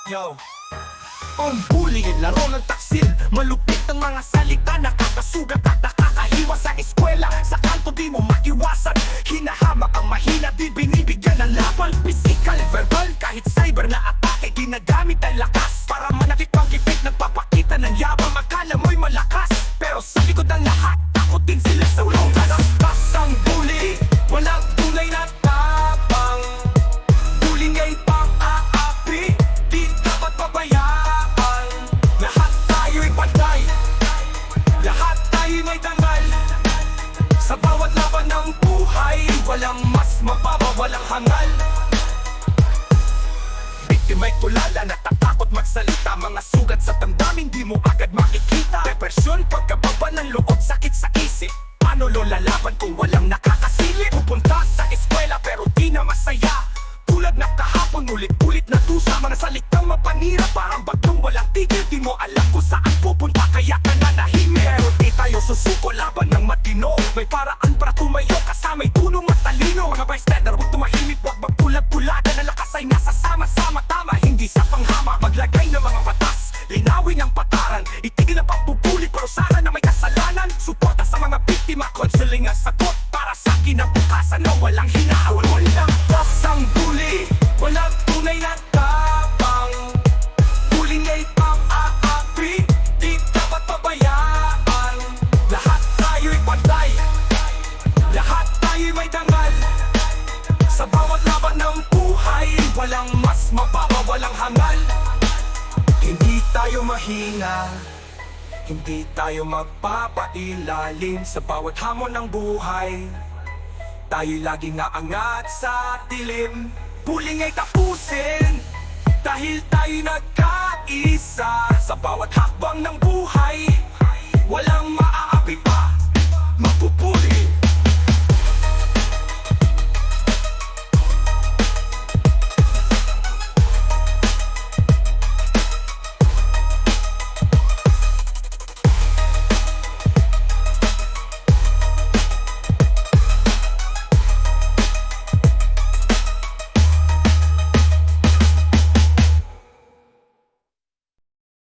Yo. Ang bullying, laro ng taksil. Malupit ang mga salita, nakakasugat at nakakahiwa sa eskwela. Sa kanto di mo makiwasan, hinahamak ang mahina, di binibigyan ng laban. Physical, verbal, kahit cyber na atake, ginagamit ang lakas para manakit pang kipit, nagpapakita ng yabang. Akala mo'y malakas, pero sa likod ng lahat, takot din sila sa ulong. Kaskas ang bully, walang tunay na tapang. Bullying ay pang-aapi, di dapat pabayaan. Lahat tayo'y pantay, lahat tayo'y may dangal. Sa bawat laban ng buhay, walang mas mababa, walang hangal. Biktima'y tulala, natatakot magsalita. Mga sugat sa damdamin, di mo agad makikita. Depresyon, pagkababa ng loob, sakit sa isip. Paano lo lalaban kung walang nakakasilip? Pupunta sa eskwela pero di na masaya. Tulad na kahapon, ulit-ulit na tusa. Mga salitang mapanira, parang bagong walang tigil. Di mo alam kung saan pupunta, kaya ka nanahimik. Pero di tayo susuko, laban ng matino. May paraan para tumayo, kasama'y tunong matalino. Mga bystander, huwag tumahimik, huwag magpulag-pulagan. Ang lakas ay nasa sama-sama, tama, hindi sa panghama. Maglagay ng mga batas, linawin ang pataran. Itigil ang pampupulit, parusahan na may kasalanan. Suporta sa mga biktima, counseling ang sagot. Para sa kinabukasan na walang hinahawal. Walang ang bully, walang tunay na tapang. Bullying ay pang-aapi, di dapat pabayaan. Lahat tayo'y pantay, lahat tayo'y may dangal. Sa bawat laban ng buhay, walang mas mababa, walang hangal. Hindi tayo mahina, hindi tayo magpapailalim. Sa bawat hamon ng buhay, tayo'y laging naangat sa dilim. Bullying ay tapusin, dahil tayo'y nagkaisa. Sa bawat